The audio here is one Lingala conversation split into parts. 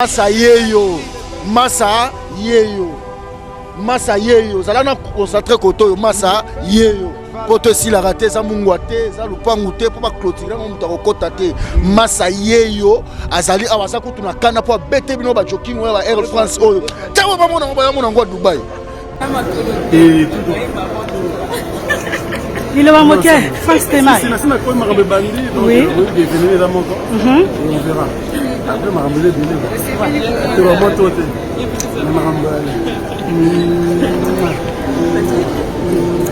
Massa yeyo, massa yeyo, massa yeyo. Ça là na concentré koto massa yeyo. Poto si la raté ça mungwate, ça lupangu te pour pas clôturer mon mutako te. Massa yeyo, azali awasa kutu na kana pour bete bino ba jogging wa Air France oyo. Tawo ba mona ngwa Dubai. Et il va monter France Tema. C'est la quoi m'a bandi donc il est venu dans mon corps. On verra. Après m'a remballé de tu vas monter. M'a remballé.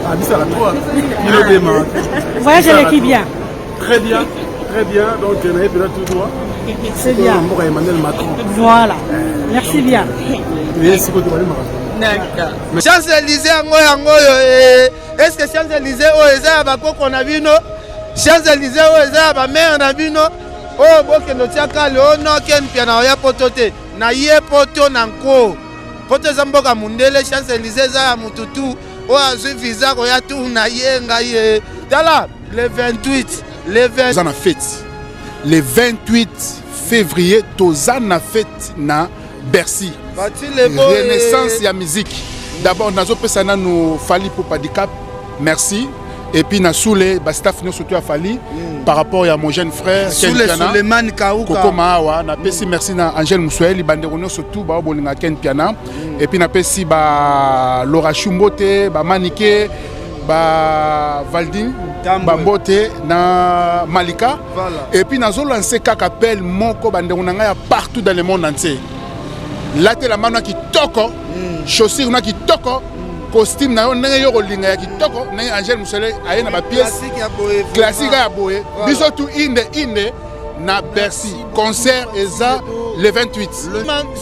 Ah ça la toi. Il est démarré. Voyage avec qui bien. Très bien. Très bien. Donc on est là tout droit. C'est bien. Pour Emmanuel Macron. Voilà. Merci bien. Merci beaucoup de D'accord. Champs-Élysées est-ce que Champs-Élysées eza bakoko na bino? Champs-Élysées eza ba mère na bino? Oh bokendo tiaka leono ken piana ya potote na ye poto na nko. Poto za mboka mundele Champs-Élysées za ya mututu o azwi visa ko ya tu na ye ngaye. Tala le 28 Tozana fête. Le 28 février Tozana fête na Bercy. Renaissance ya musique. D'abord nazo pesana nous fali pour Padicap. Merci. Et puis na soule ba staff nous surtout a fali par rapport à mon jeune frère Soule Suleiman Kauka. Koko Maawa na pesi merci na Angel Moussoeli banderono surtout ba bolinga Ken Piana. Et puis na pesi ba Laura Chumbote, ba Manike, ba Valdin, ba Mbote na Malika. Voilà. Et puis nazo lancer kakapel moko banderona ya partout dans le monde entier. Là te la mano qui toko, chaussure na qui toko, costume na yo ndenge yo kolinga ya qui toko, ndenge Angel Moussoeli aye na ba pièce classique ya boye. Biso tout inde na Bercy. Concert eza le 28.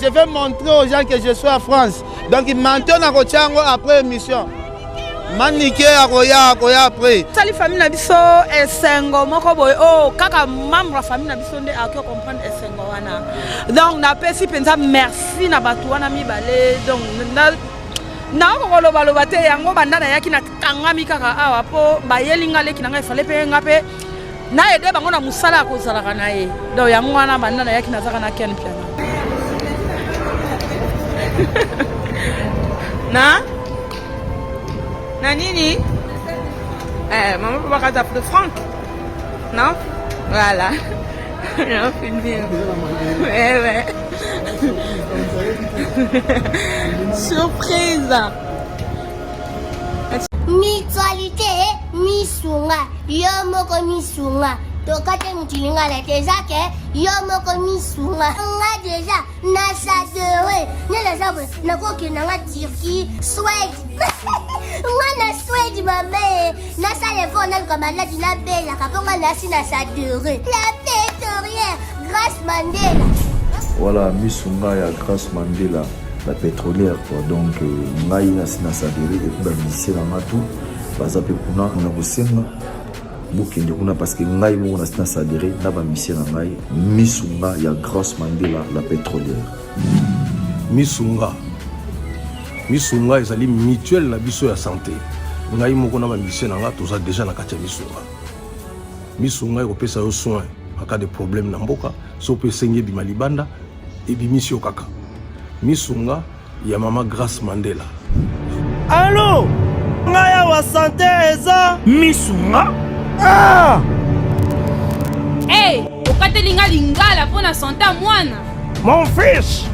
Je vais montrer aux gens que je suis en France. Donc maintenant na kochango après émission. Manike akoya après. Sali famille na biso esengo moko boy oh kaka membre famille na biso nde akio comprendre esengo wana. Donc na pesi penza merci na batu wana mibale donc na ko loba te yango bandana yaki na kangami kaka awa po bayelinga leki na ngai fale pe ngape na ede bango na musala ko zalaka na ye. Donc yango wana bandana yaki na zaka na Ken Piana. Nanini maman peut pas de Franck. Non? Voilà. Non, filmé. Ouais. Surprise. Mutualité, misunga, yomoko misunga. Tokate mutilinga la tezake, yomoko misunga. Nga déjà, nasadere. Nela sabe, nakoki nanga Turquie, Suède. Nga na Suède maman, nasa le fond na kamala dina bella, kaponga nasi nasadere. La pétrolière, Grâce Mandela. Voilà, misunga ya Grâce Mandela, la pétrolière quoi. Donc ngai nasi nasadere et puis ba musicien na matu, bazape kuna na kosenga. Bokende kuna parce que ngai mo na sina sadere na ba mission na ngai misunga ya Grâce Mandela la pétrolière. Misunga ezali mutuelle na biso ya santé. Ngai moko na ba mission na nga toza déjà na kati ya misunga ekopesa yo soin en cas de problème na mboka so pe senye bima libanda et bimisio kaka. Misunga ya mama Grâce Mandela. Allô? Ngaya wa santé eza misunga. Ah! Hey, okatelinga lingala pour la santé mwana. Mon fils,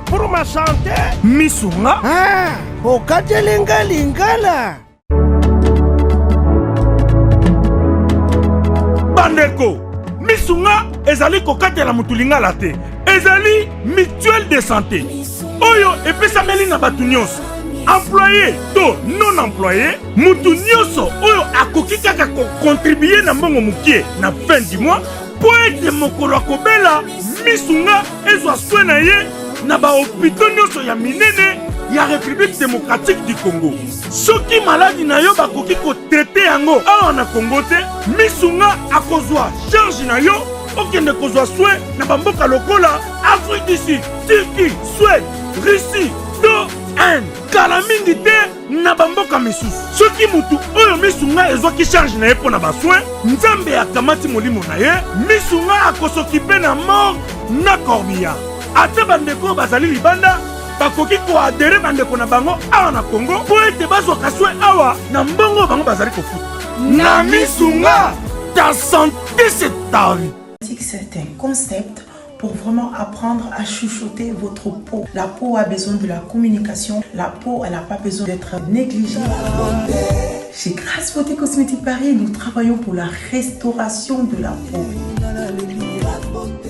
pour ma santé, misunga. Ah! Okatelinga lingala. Bandeko, misunga ezali kokatela mutulingala te. Ezali mutuelle de santé. Oyo epesameli na batu nyonso. Employé to non employé, mutu nyonso oyo akoki kaka contribuer na mbongo mukie na fin du mois pour être mokolo akobela misunga ezwa soin na ye na ba hôpitaux nyonso ya minene ya République démocratique du Congo. Soki maladi na yo bakoki ko traiter yango awa na Congo te, misunga akozwa charge na yo okende kozwa soin na bamboka lokola Afrique du Sud, Turquie, Suède, Russie, do kala mingi te na bamboka misusu. Soki mutu oyo misunga ezwaki charge na ye mpo na basoin, nzambe akamati molimo na ye, misunga akosokipe na mort na corbillard. ate bandeko bazali libanda bakoki koadere bandeko na bango awa na Congo po ete bazwaka soin awa na mbongo bango bazali kofuta na misunga. Ta santé c'est ta vie. C'est un concept pour vraiment apprendre à chuchoter votre peau. La peau a besoin de la communication. La peau, elle n'a pas besoin d'être négligée. Chez Grasse Beauté Cosmétique Paris, nous travaillons pour la restauration de la peau.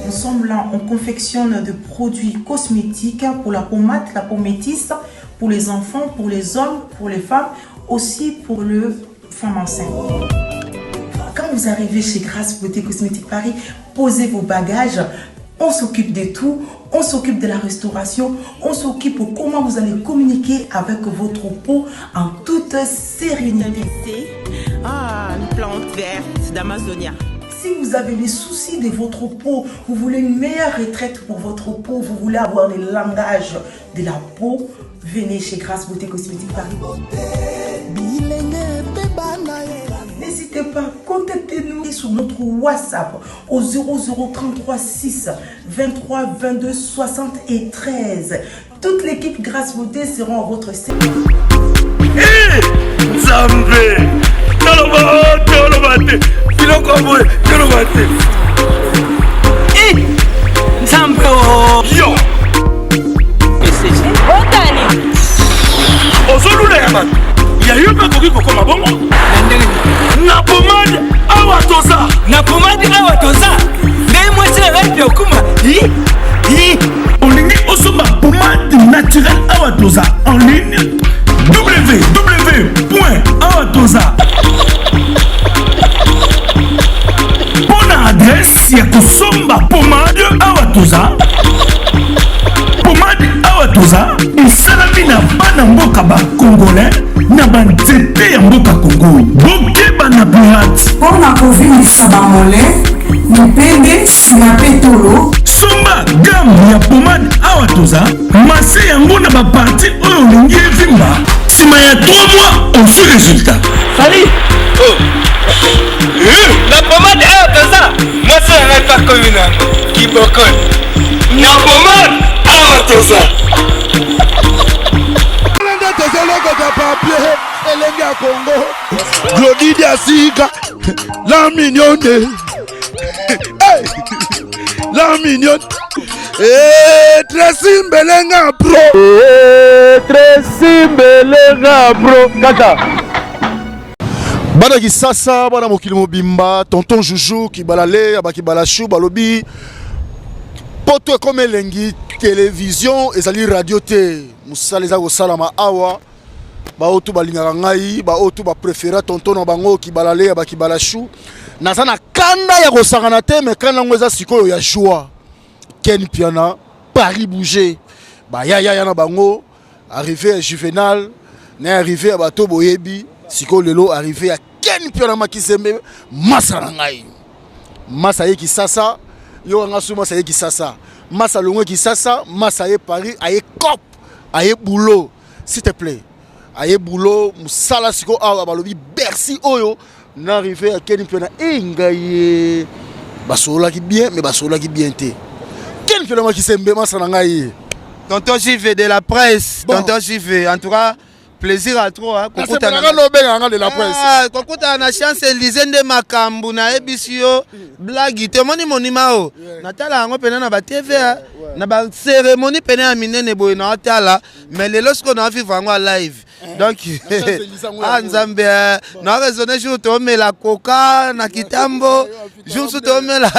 Nous sommes là, on confectionne des produits cosmétiques pour la peau mate, la peau métisse, pour les enfants, pour les hommes, pour les femmes, aussi pour les femmes enceintes. Quand vous arrivez chez Grasse Beauté Cosmétique Paris, posez vos bagages. On s'occupe de tout, on s'occupe de la restauration, on s'occupe de comment vous allez communiquer avec votre peau en toute sérénité. Ah, une plante verte d'Amazonia. Si vous avez des soucis de votre peau, vous voulez une meilleure retraite pour votre peau, vous voulez avoir le langage de la peau, venez chez Grasse Beauté Cosmétique Paris. N'hésitez pas, contactez-nous sur notre WhatsApp au 0033 6 23 22 73. Toute l'équipe Grasse Beauté sera à votre service. Hé Zambé Tolobate Filokomboe Tolobate Hé Zambé Yo Otani Ozolula ya man Yayo bakoki kokoma bongo na pomade awa toza na pomade awa toza ngai mwasi na ngai okuma olingi osomba pomade naturelle awa toza en ligne www.awatoza pona adresse ya kosomba pomade awa toza. Pomade awa toza esalami na bana mboka ba congolais na banzete ya mboka Congo bokeba na pirate Pona kovilisa bamole mipende sima petolo somba gamme ya pomade awa toza mase yango na baparti oyo olingi evimba nsima ya 3 mois osu résultat Fali na pomade awa toza mwasi na ngai pa komi nango kibokoni na pomade awa toza tozolokota papier elenge ya Congo Glodidi Asika la mignonne la mignonne Tracy Mbelenga bro Tracy Mbelenga bro kaka bana kisasa bana mokili mobimba tonton Joujou ki balale abaki balashu balobi poto comme elengi télévision ezali radio te musala eza kosalama awa baotu balingaka ngai baotu bapréféra tonton na bango ki balale abaki balashu naza na kanda ya kosangana te me kanda yango eza sikoyo ya joie Ken Piana Paris bouger yaya na bango arrivé à Juvenal na arrivé à bato boyebi sikoyo lelo arrivé à Ken Piana Makisembe masa na ngai masa ye kisasa yo nga suma sa ye kisasa masa longwe kisasa masa ye Paris aye cop aye boulot s'il te plaît aye boulot musala siko awa balobi Bercy oyo n'arrivé à Ken Piana engaye basola ki bien mais basola ki bien te Ken Piana Makisembe masa na ngai tonton JV de la presse tonton JV en tout cas plaisir à trop hein kokuta na ngalo de la presse kokuta na chance Élysée nde makambu na ebisio blague te moni monima o natala yango pena na ba TV na ba cérémonie pena ya minene boy na atala mais lelo siko na vivre yango live donc nzambe na raisonner jour to mela coca na kitambo jour to mela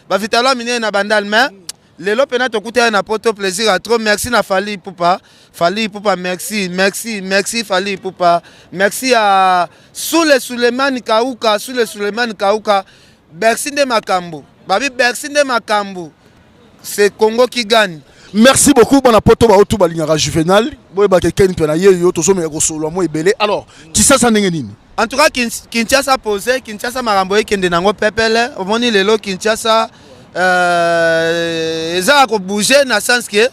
ba vitalo minene na bandal mais lelo pena to kuta na poto plaisir à trop merci na Fali Ipupa merci Fali Ipupa merci à Suleiman Kauka merci de makambo babi merci de makambo c'est Congo qui gagne. Merci beaucoup bana poto ba otu balingaka Juvenal boy ba Ken Piana yeyo to somela ko solo mo ebele alors kisasa ndenge nini en tout cas Kinshasa posé Kinshasa marambo ekende nango pepele omoni lelo Kinshasa eza ko bouger na sens que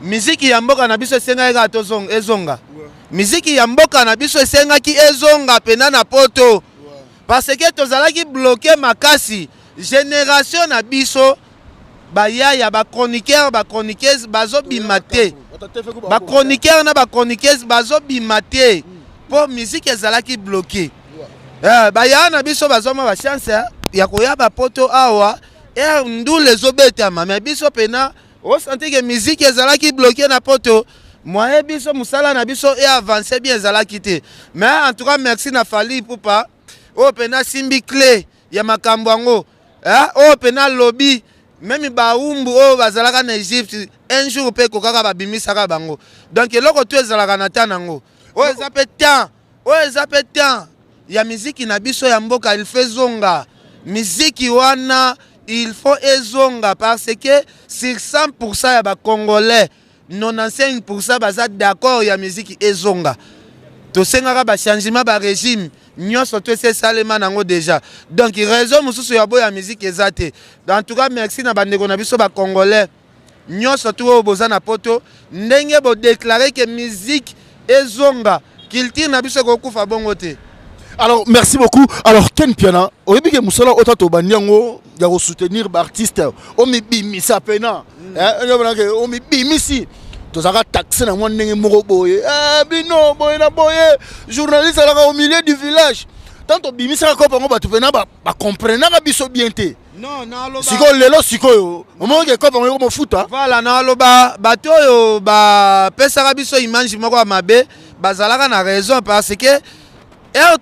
musique ya mboka na biso esenga to ezonga musique ya mboka na biso esenga ki ezonga pena na poto parce que tozalaki bloqué makasi génération na biso bayaya bachroniqueur bachroniqueuse bazobima te bachroniqueur na bachroniqueuse bazobima te mpo musique ezalaki bloqué bayaya na biso bazoma bachance ya koya bapoto awa ndule ezobetama me biso pena osante ke musique ezalaki bloqué na poto moye biso musala na biso avancé bien ezalaki te mais en tout cas merci na Fally Ipupa oyo pena simbi clé ya makambo yango oyo pena lobby même baumbu oyo bazalaka na Egypte un jour mpe kokaka babimisaka bango donc eloko to ezalaka na temps nango oyo eza mpe temps ya miziki na biso ya mboka il faut zonga miziki wana il faut ezonga parce que sur 100% ya bacongolais 95% baza d'accord ya miziki ezonga tosengaka bachangement barégime nyonso to esalema nango déjà donc raison mosusu ya boya musique eza te en tout cas merci na bandeko na biso bacongolais nyonso to oyo boza na poto ndenge bodéclare ke musique ezonga culture na biso kokufa bongo te. Alors merci beaucoup. Alors Ken Piana oyebi ke musala otato banyango ya ko soutenir ba artiste o mi bimisa pena o mi bimisi tozaka taxé na mwana ndenge moko boye bino boye na boye journaliste alaka au milieu du village tant bimisa ko pango batu pena ba comprendre ka biso bien te non na loba siko lelo sikoyo omo ke ko pango ko futa voilà na loba bato yo ba pesa ka biso image moko ya mabe bazalaka na raison parce que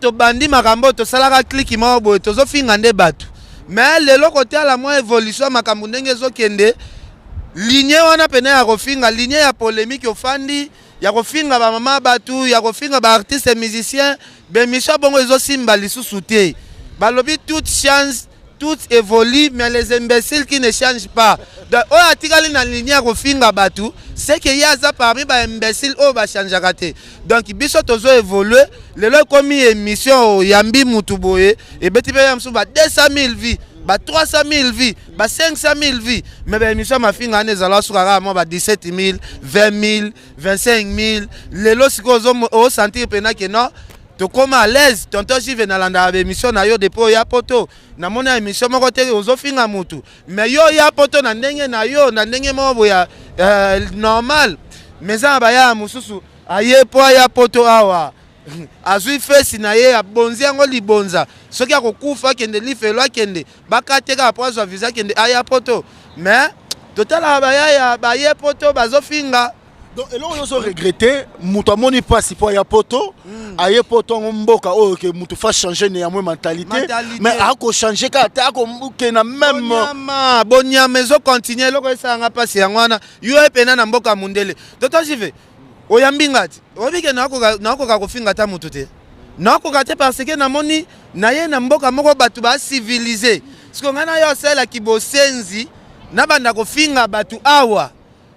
to bandi makambo to salaka click mo boye tozo finga nde bato mais lelo côté à la moins évolution makambo ndenge zo kende ligne wana pena ya kofinga ligne ya polémique ofandi ya kofinga ba mama batu ya kofinga ba artiste musicien be misha bongo ezo simba lisusu te balobi toute chance tout évolue mais les imbéciles qui ne changent pas donc o atikali na ligne ya kofinga batu c'est que yaza parmi ba imbéciles o ba changeaka te donc biso tozo évoluer lelo komi émission yambi mutu boye et beti pe yamsu ba 200,000 vies ba 300,000 vies ba 500,000 vies mais ba émission mafinga ane zala sukara mo ba 17,000 20,000 25,000 lelo siko o sentir pena que non to koma à l'aise tonton jive na landa émission na yo depuis ya poto na mona émission moko te ozo finga mutu mais yo ya poto na ndenge na yo na ndenge mo boya normal mais aba ya mususu aye po ya poto awa azui fesi na ye abonzi yango libonza soki akokufa kende lifelo akende bakateka apozo visa kende aya poto mais totala baya baye poto bazofinga. Donc eloko yo so regretter mutu amoni pasi po ya poto aye poto mboka oyo ke mutu fa changer ne ya mwe mentalité mais ako changer ka ta ako mbuke na même bonyama ezo continuer eloko esanga pasi yango wana yo epena na mboka mundele toto jive oyambi ngati obike nakoka kofinga ta mutu te nakoka te parce que namoni na ye na mboka moko batu ba civilisé siko ngana yo sela kibosenzi na banda kofinga batu awa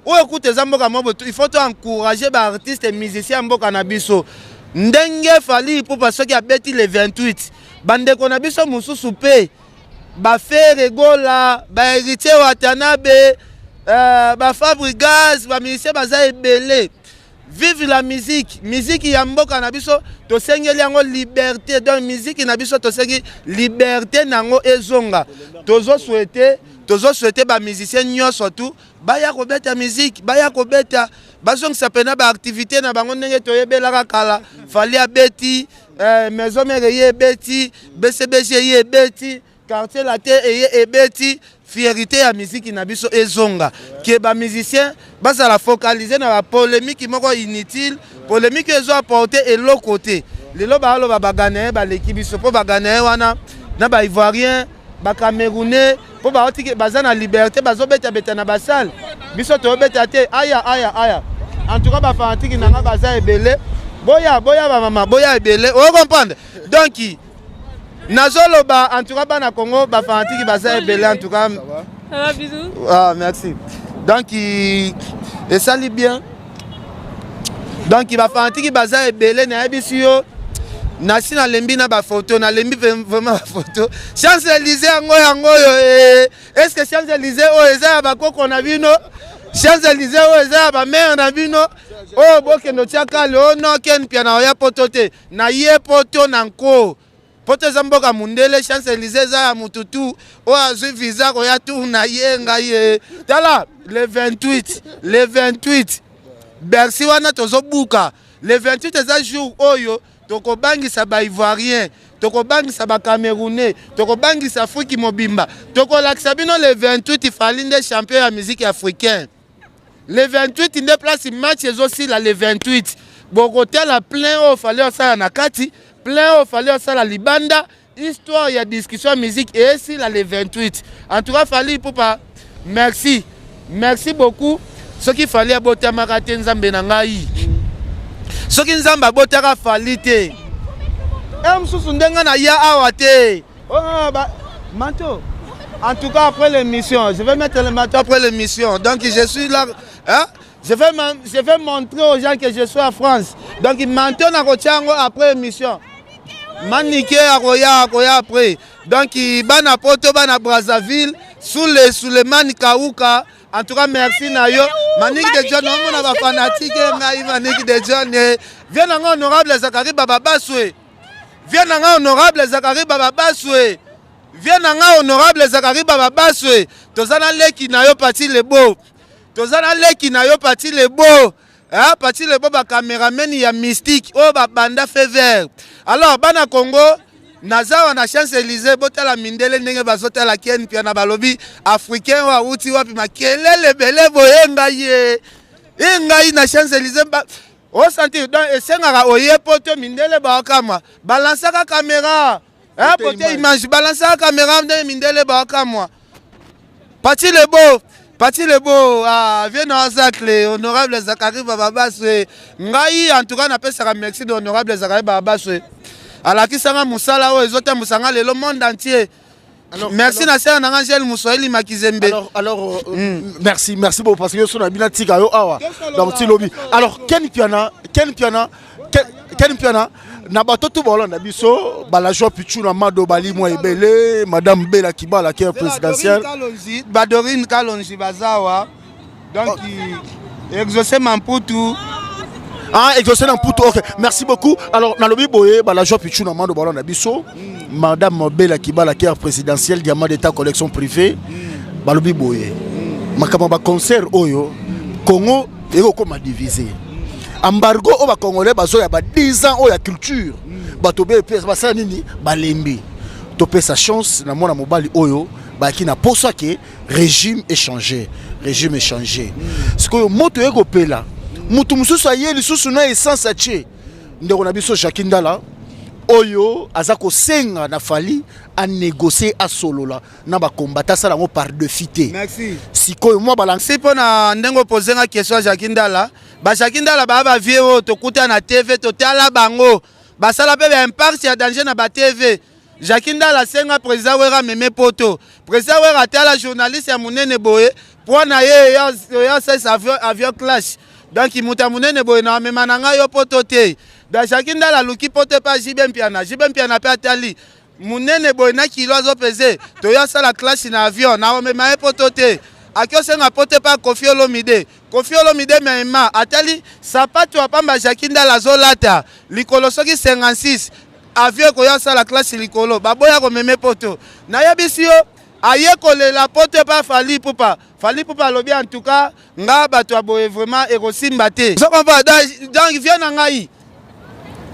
ou écoute mboka mobotu il faut encourager ba artistes et musiciens mboka na biso ndenge Fally Ipupa soki abeti le 28 bandeko na biso mususu pe ba faire gola ba héritier Watanabe ba Fabregas ba musicien baza ebele vive la musique ya mboka na biso to sengeli yango liberté donc musique na biso to sengi liberté nango ezonga tozo souhaiter ba musicien nyonso tout baya kobeta musique baya kobeta bazongisa pena ba activité na bango ndenge toyebelaka kala Fally abeti maison mère ye ebeti BCBG ye ebeti quartier latin eye ebeti fierté ya musique na biso ezonga ke ba musicien bazala focaliser na ba polémique moko inutile polémique ezo apporter eloko te lelo ba bagane ba l'équipe biso po bagane wana na ba ivoirien ba camerounais po ba otiki bazana liberté bazobeta beta na basal biso to beta te aya en tout cas ba fantiki nanga baza ebele boya ba mama boya ebele o comprendre donc nazoloba en tout cas bana Congo ba fantiki baza ebele en tout cas ça va bisous merci donc et ça lit bien donc ba fantiki baza ebele na yebisi yo nasi na lembi na ba photo na lembi vraiment ba photo Champs-Élysées yango yo est-ce que Champs-Élysées o eza ba koko na bino Champs-Élysées o eza ba mère na bino o bokendo tiaka le no Ken Piana ya poto te na ye poto na nko poto eza mboka mundele Champs-Élysées eza ya mututu oyo azwi visa koya tour na ye ngai ye tala le 28 Bercy wana tozobuka le 28 eza jour oyo tokobangisa ba-Ivoirien tokobangisa ba-Camerounais tokobangisa Afrique mobimba tokolakisa bino le 28 ifali nde champion ya musique africaine le 28 nde place match ezosila le 28 bokotela plein oyo fali osala na kati plein oyo fali osala libanda histoire ya discussion musique esila le 28 en tout cas fali pupa merci beaucoup soki fali abotamaka te nzambe na ngai soki nzambe abotaka fali te mosusu ndenge na ya awa te manteau. En tout cas après l'émission je vais mettre le manteau après l'émission donc je suis là hein? Je vais montrer aux gens que je suis en France donc manteau na kotiango après l'émission manike akoya après donc bana poto bana Brazzaville sous le mani kauka. En tout cas, merci Nayo. Maniki de John, on a pas fanatique, Maniki de John. Viens en honorable Zakari Baba Baswe. Viens en honorable Zakari Baba Baswe. Viens en honorable Zakari Baba Baswe. Tozana leki Nayo parti le beau. Tozana leki Nayo parti le beau. Ah, parti le beau, ba caméraman ya mystique. Oh, ba banda fait vert. Alors, bana Congo. Naza wana Champs-Élysées botala mindele ndenge bazotala ken pia na balobi africain wa uti wapi makelele bele boyenga ye engai na Champs-Élysées o sentir donc esengaka oye poto mindele ba kama balansaka caméra poto image balansaka caméra ndenge mindele ba kama parti le beau viens na Zakle honorable Zakari Baba Baswe ngai en tout cas na pesa merci de honorable Zakari Baba Baswe alakisanga musala oyo ezotambusa le monde entier. Merci na sœur na Angel Moussoeli Makizembe. Alors merci beaucoup parce que yo sona bina tika yo awa donc ti lobi. Alors Ken Piana na bato to bolanda biso bala jo pichu na mado bali mo ebele madame Bella Kibala qui est présidentielle Badorine Kalonji bazawa donc exaucé Mamputu. Ah, exaucé dans Poutou. Ok, merci beaucoup. Alors, dans le Biboye, la joie pichou dans Mando Balon Abisso, madame Bella Kibala qui est présidentielle, diamant d'état collection privée, dans le Biboye. Makamba concert Oyo, Congo, et comme divisé. Embargo au Congolais, bazo ya 10 ans, la culture. Batobe, basa nini, balembi. Topé sa chance, na mona mobali Oyo, qui n'a pas ça que régime échangé. Ce que moto ego pela. Mutu mususu ayeli susu na essence ache ndeko na biso Jacques Ndala oyo azako senga na fali a négocier a solola na ba combattant ça lango par de fité. Merci. Sikoyo moi balancer pona ndengo poser nga question Jacques Ndala ba Jacques Ndala ba vieux to kuta na TV to tala bango ba sala pe impact ya danger na ba TV Jacques Ndala senga président wera meme poto président wera tala journaliste ya munene boye pona ye ya avion clash. Donc il m'a monné boy na mema na nga yo potote da Jacques Ndala luki pote pa jibem piana pe atali munene boy na kilo zo peser to ya sala clash na avion na mema e potote akyo senga pote pa Koffi Olomide mema atali sapato apamba Jacques Ndala zo lata likolo soki 56 avion ko ya sala clash likolo baboya ko meme poto na yebisio aye kolela pote pa fali pupa lobi en tout cas nga bato aboye vraiment ekosimba te so kompa donc vient na ngai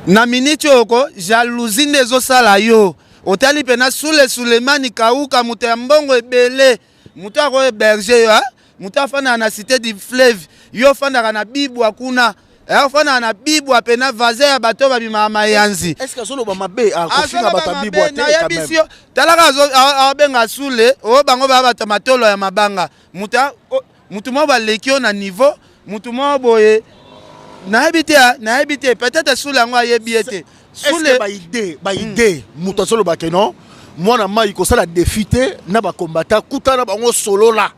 na minute oko jalousie ndezo sala yo otali pena Sulemani kauka muto ya mbongo ebele muto ako héberger yo muto afana na cité du fleuve yo fanda na bibu akuna fana na bibu apena vaze ya bato babima mayanzi. Est-ce que solo ba mabe a kofinga bato bibu ate quand même talaka abenga sule o bango ba bato matolo ya mabanga mutu mo ba lekio na niveau mutu mo boye na habité peut-être sule ngo ayebi ete sule ba idée mutu solo ba kenon mwana mai ko sala défiter na ba combattant kutana bango solo là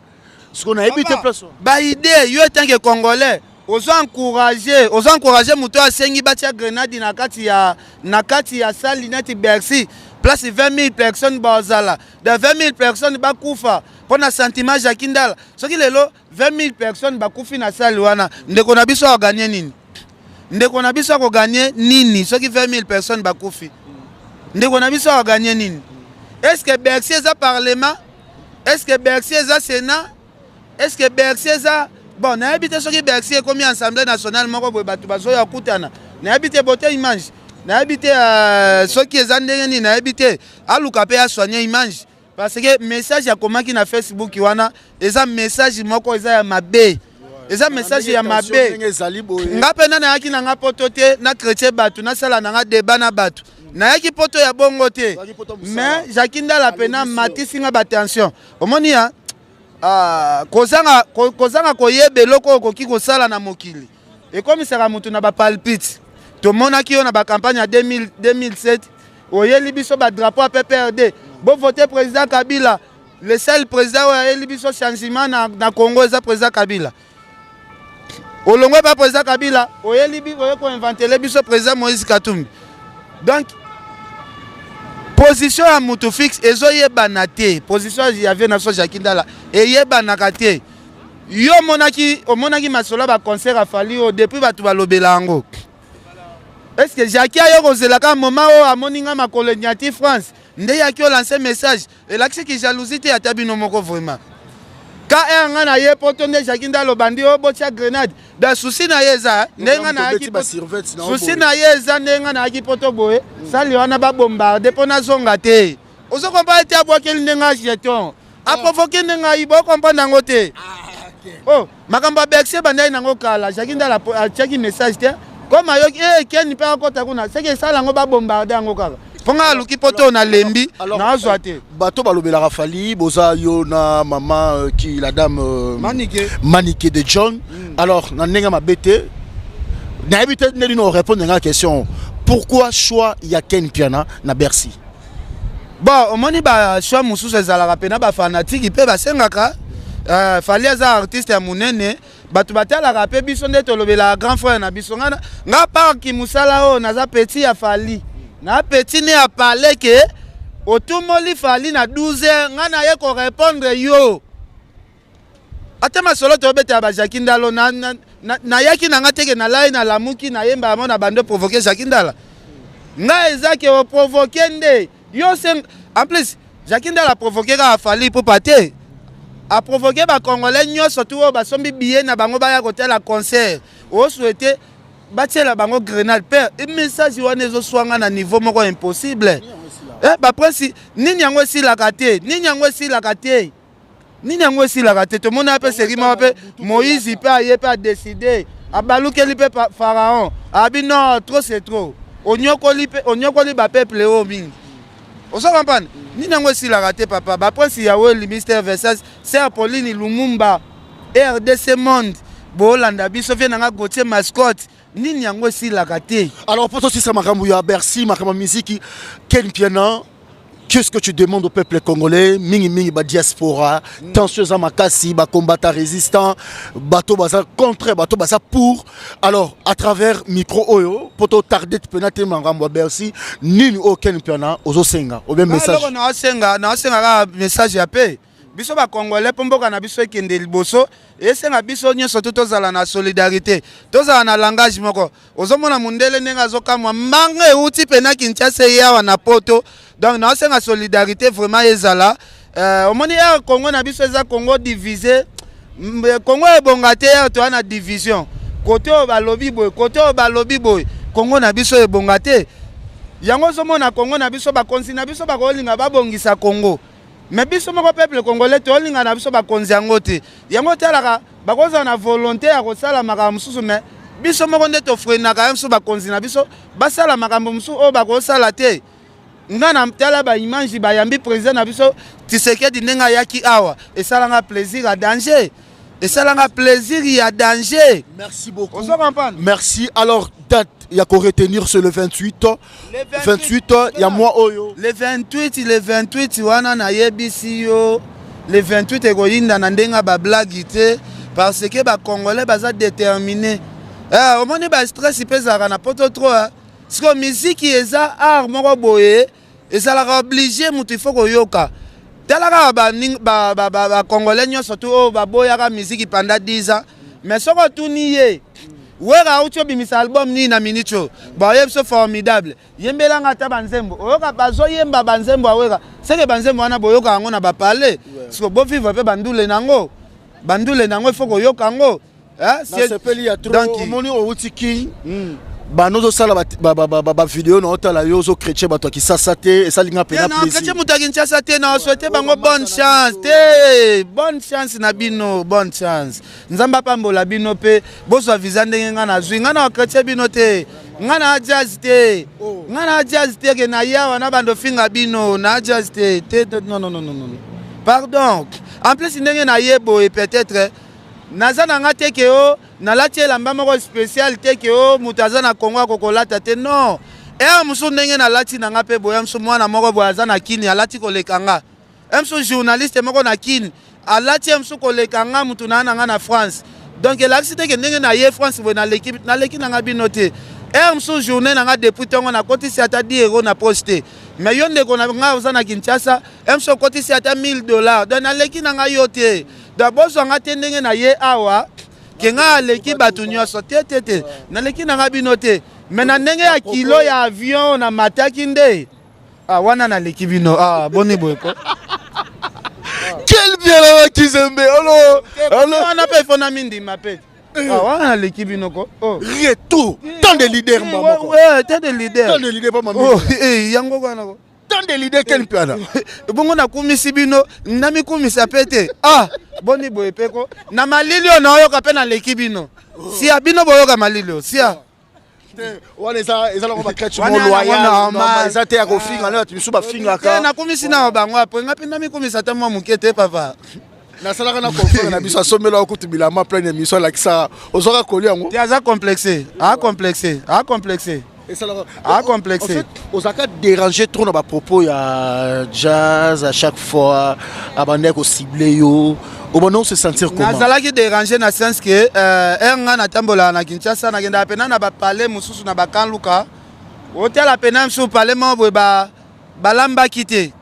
ce qu'on a habité place ba idée yo tant que congolais Ozo encourager muto asengi batia grenade na kati ya salle neti Bercy place 20 000 personnes bazala de 20 000 personnes bakufa pona sentiment Jacques Ndala soki lelo 20 000 personnes bakufi na salle wana ndeko na biso gagner nini soki 20 000 personnes bakufi ndeko na biso a gagné nini? Est-ce que Bercy est parlement? Est-ce que Bercy est Sénat? Est-ce que Bercy est bon, na habité ce qui Bercy est comme Assemblée nationale moko boy batu bazo ya kutana. Na habité beauté image. Na habité ce qui est ndenge na habité aluka pe a soigner image parce que message ya komaki na Facebook wana eza message moko eza ya mabe. Eza message ya mabe. Nga pena na yaki na nga poto te na chrétien batu na sala na nga débat na batu. Na yaki poto ya bongo te. Mais jakinda la pena matisi nga attention. Omoni ya kozanga koyebe loko koki kosala na mokili. Et comme sera mutu na ba palpite. To monaki yo na ba campagne ya 2007 oyeli biso ba drapeau à PPRD. Bo voter président Kabila. Le seul président oyeli biso changement na Congo eza président Kabila. Olongwe pas président Kabila, oyeli biso ko inventer le biso président Moïse Katumbi. Donc position à mutu fixe ezoyebana te. Position ya vie na so Jakindala eyebanaka te. Yo omonaki masolo ba concert a fali o depuis batu balobela yango. Est-ce que Jackie a yo kozelaka moment o amoninga ma coloniative France nde yaki o lancer message et là que jalousie te atabino moko vraiment. Quand un na ye poto nde Jakindala bandi o botia grenade da souci na yeza ndenga na yaki souci na yeza ndenga na yaki poto boye sali wana ba bombarder pona zonga te. Ozo comprendre te aboakeli ndenga jeton. A provoquer ndenga ibo comprendre ngote. Oh, makamba Bercy bandai nango kala Jakindala a check message te. Comme ayoki Ken pa kota kuna c'est que ça lango ba bombarder ngo kaka. Ponga luki poto na lembi na azwate. Bato balobela Rafali boza yo na maman qui la dame Maniké de John. Alors na nenga mabete na habité ne nous répondre à la question. Pourquoi choix ya Ken Piana na Bercy? Bon, omoni ba choix mususu ezalaka pena ba fanatique pe ba sengaka fali aza artiste ya munene batu batalaka pe biso nde tolobela grand frère na biso nga parki musala o naza petit ya fali na petit ne a parlé que otumoli fali na 12 heures nga na ye ko répondre yo ata masolo to beta ba Jakindala na yaki na nga teke na lai na lamuki na yemba amona bando provoquer Jakindala nga ezaki o provoquer nde yo sen en plus Jakindala provoquer ka fali pour pater a provoqué ba Congolais nyonso tout ba sombi billet na bango ba ya hôtel à concert o souhaité batie la bango grenade père un message wana ezo swanga na niveau moko impossible ba prince nini yango si la kate nini yango si la kate nini yango si la kate to mona pe serima pe Moïse pe aye pe a décider abalukeli pe pharaon abi non trop c'est trop onyokoli ba peuple o mingi. On s'en comprend. Ni nango si la raté papa. Ba prince yawe le mystère Versailles, c'est Apolline Lumumba, RDC Monde, Bolanda biso vient nga Gauthier mascotte. Ni nango si la raté. Alors pour toi si ça makambu ya Bercy, makambu musique Ken Piana, qu'est-ce que tu demandes au peuple congolais? Mingi ba diaspora, tension za makasi, ba combattant résistant, bateau baza contre, bateau baza pour. Alors à travers micro oyo, poto tarder penate mangambo Bercy, nini o Ken Piana ozo senga, o bien message. Alors na senga message ya paix. Biso ba congolais pomboka na biso ekende liboso, et senga biso nyonso tozala na solidarité. Tozala na langage moko. Ozomona mundele nenga zokamwa manga euti pena Kinshasa yawa na poto. Donc na senga solidarité vraiment ezala. Omoni ya Congo na biso eza Congo divisé. Congo ebongate ya to na division. Côté o balobi boy, côté o balobi boy. Congo na biso ebongate. Yango zomona Congo na biso ba konsi na biso ba kolinga ba bongisa Congo. Mais biso moko peuple congolais to linga na biso ba konzi yango te. Yango telaka ba koza na volonté ya kosala makambo mususu mais biso moko nde to frena ka biso ba konzi na biso ba sala makambo mususu o ba kosala te. Ngana mtala ba image ba yambi président na biso Tshisekedi ndenga yaki awa et ça langa plaisir à danger. Et ça langa plaisir il y a danger. Merci beaucoup. On se comprend. Merci. Alors date il y a qu'à retenir sur le 28 il y a moi oyo le 28 wana na yebisi yo le 28 ekoyinda na ndenga ba blague te parce que ba congolais baza déterminé omoni ba stress pezaka na poto trop parce que musique eza art moko boye ezalaka obligé mutu il faut koyoka talaka ba congolais nyonso tout ba boyaka musique pendant 10 ans mais soko tuni ye wera ucho bimisa album ni na minicho ba yebso formidable yembela ngata banzembo oyoka bazo yemba banzembo awera seke banzembo wana boyoka ngo na ba parler siko bo vivre pe bandule nango foko yoka ngo c'est sepeli ya trop omoni outiki banozo sala ba vidéo na otala yozo chrétien bato ki sasa te esalinga pena plaisir. Non, chrétien mutaki nchasa te na souhaiter bango bonne chance na bino, bonne chance. Nzamba pambola bino pe boso visa ndenge nga na zwi nga na chrétien bino te. Nga na jazz te. Nga na jazz te ke na yawa na bando finga bino na jazz te. Non. Pardon. En plus ndenge na yebo et peut-être naza na nga te ke o na lati elamba moko spécial te ke o mutaza na Kongo kokolata te non. Musu ndenge na lati na nga pe boya musu mwana moko boya za na kini alati koleka nga. Musu journaliste moko na kini alati musu koleka nga mutu na nga na France. Donc elakisi te ke ndenge na ye France boya na leki na nga bino te. Musu journée na nga depuis tongo na kotisi ata 10 € na poste. Mais yo ndeko na nga za na Kinshasa musu kotisi ata $1000. Donc na leki na nga yo te. D'abord so nga te ndenge na ye awa kenga leki batu nyonso te na leki na nga bino te. Mais na ndenge ya kilo ya avion na mataki nde wana na leki bino boni boyko quel bien là Kizembe alors wana pe fona mindi mapete wana na leki bino ko retour tant de leaders mbamoko ouais tant de leaders pas mami yango wana ko tant de leaders quel piana bongo na kumisi bino nami kumisa pete boni boyepeko na malilio na oyoka pe na leki bino si abino boyoka malilio si wana ezala ko bakretch mo loyal eza te ya kofinga na tu misuba finga ka na komisi na bango apo ngapi na mikomisa ta mwa mukete papa na salaka na confort na biso asomela okutu bilama plein émission la kisa ozoka koli yango te aza complexé En fait, Osaka déranger trop dans ma propos il y a jazz à chaque fois abandonner au ciblé yo au bon se sentir comment nazala qui déranger na sens que nga na tambola na Kinshasa na genda pena na ba parler mususu na ba kanluka hotel la pena msu parler mo ba balamba kité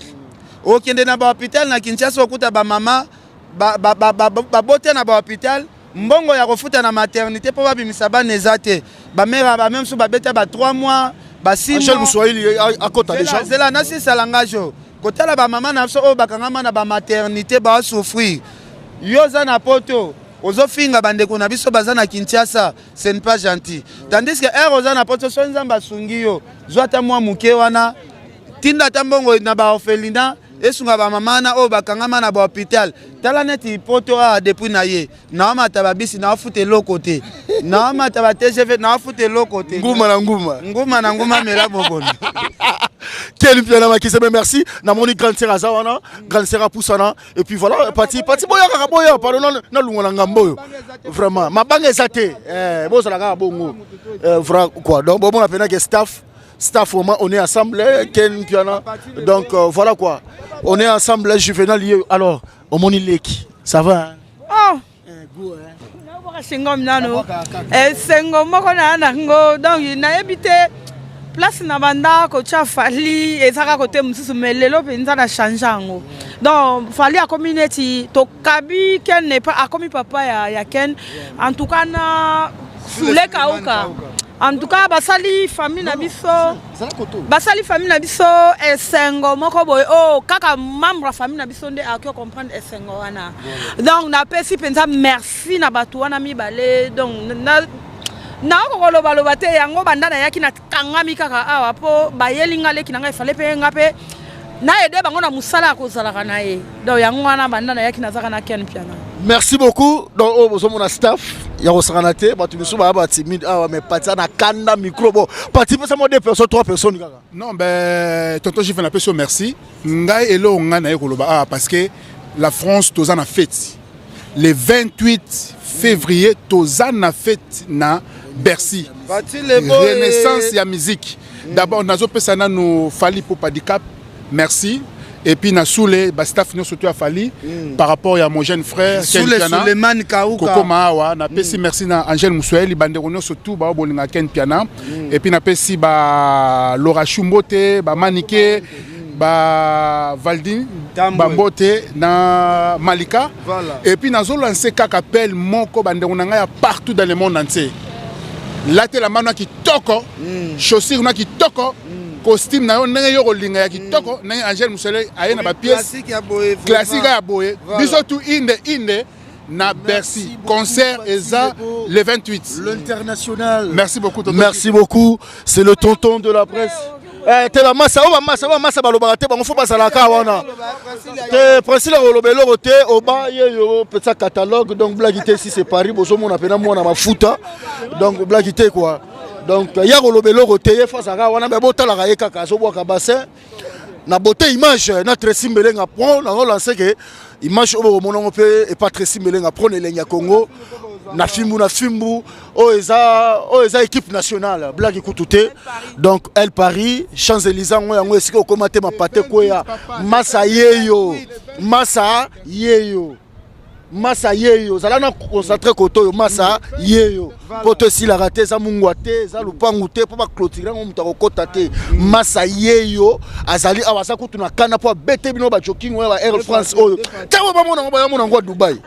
o kende na ba hôpital na Kinshasa okuta ba mama ba bote na ba hôpital mbongo ya kofuta na maternité po babimisa bana ezate ba mère ba même so ba beta ba 3 mois ba 6 mois Angel Muswahili akota déjà zela na si salangajo kotala ba mama na so o bakangama na ba maternité ba souffrir yoza na poto ozo finga bandeko na biso baza na Kinshasa c'est pas gentil tandis que oza na poto so nzamba sungi yo zwata mwa muke wana tinda tambongo na ba orphelinat esunga ba mama na o bakangama na ba hôpital tala neti poto depuis na ye na mata ba bisi na fute lokote na mata ba TGV na fute lokote nguma na nguma mela boboni quel bien là qui se merci na moni grande sœur azawana grande sœur poussana et puis voilà parti boya pardon na lungola ngambo vraiment mabanga ezate bozo la ga bongo vrai quoi donc bon on appelle que staff vraiment on est ensemble Ken Piana donc voilà quoi on est ensemble juvénal alors au moni leki ça va go singom nano sengo moko na ngo donc na habité place na banda ko cha fali ezaka côté mususu melelo penza na changeango donc fali a community to kabi ken n'est pas a commis papa ya ken en tout cas na soule kauka en tout cas basali famille na biso esengo moko boy kaka membre famille na biso nde akio comprendre esengo wana donc na pesi penza merci na batu wana mibale donc na kokoloba te yango bandana yaki na kangami kaka awa po bayelinga leki nanga ifale pe ngape na ede bango na musala kozalaka na ye donc yango wana bandana yaki nazaka na Ken Piana. Merci beaucoup. Donc mon staff ya kosakana te batu biso ba timide awa mais patia na kanda micro bon parti pour ça mo 2 personnes 3 personnes kaka. Non ben tonton j'ai fait un peu so merci ngai elo nga na ekoloba parce que la France tozana fête le 28 février tozana fête na Bercy renaissance ya musique d'abord nazo pesa na no fali pour handicap merci et puis na soule ba staff no surtout a fali par rapport à mon jeune frère Ken Piana Suleiman Kauka Koko Maawa na pesi merci na Angel Muswahili bandeko no surtout ba bolinga Ken Piana et puis na pesi ba Laura Chumbote ba Manike ba Valdin Bambote na Malika voilà. Et puis nazo lancer kaka appel moko bandeko na nga partout dans le monde entier Latte la mano kitoko, chaussure na kitoko, costume na yo ndenge yo kolinga ya kitoko, ndenge Angèle Musele aye na ba pièce classique ya boye. Biso tout inde na Bercy. Concert eza le 28. L'international. Merci beaucoup tonton. Merci beaucoup. C'est le tonton de la presse. Te la massa balobaka te bango fo basalaka wana. Te Priscilla Rolobelo te oba yo petit catalogue donc blaguité si c'est Paris bozo mona pena mona mafuta. Donc blaguité quoi. Donc ya Rolobelo te fa saka wana be botala ka yeka zo boka bassin. Na beauté image na Tracy Mbelenga pro na lancer que image obo monongo pe et pas Tracy Mbelenga pro nelenya Congo. Na fimbu o eza équipe nationale blague écoutez donc elle Paris Champs-Élysées ngo esika okomate mapate koya masa yeyo zala na concentré koto masa yeyo poto si la raté za mungwate za lupangu te po ba clôturer ngo mutako kota te masa yeyo azali awasa kutuna kana po bete bino ba joking wa Air France oyo tawo ba mona ngo Dubaï.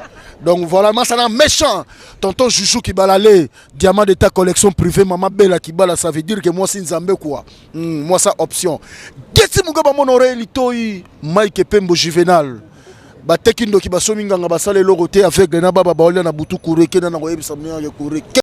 Donc voilà, moi ça méchant. Tonton Joujou qui balale, diamant de ta collection privée, maman Bella qui bala, ça veut dire que moi c'est Nzambe quoi. Moi ça option. Qu'est-ce que mon oreille litoi, Mike Pembo Juvenal. Ba tekindo ki basominga nga basale logote avec na baba baolia na butu kureke na ngo yebisa mnya ya kureke.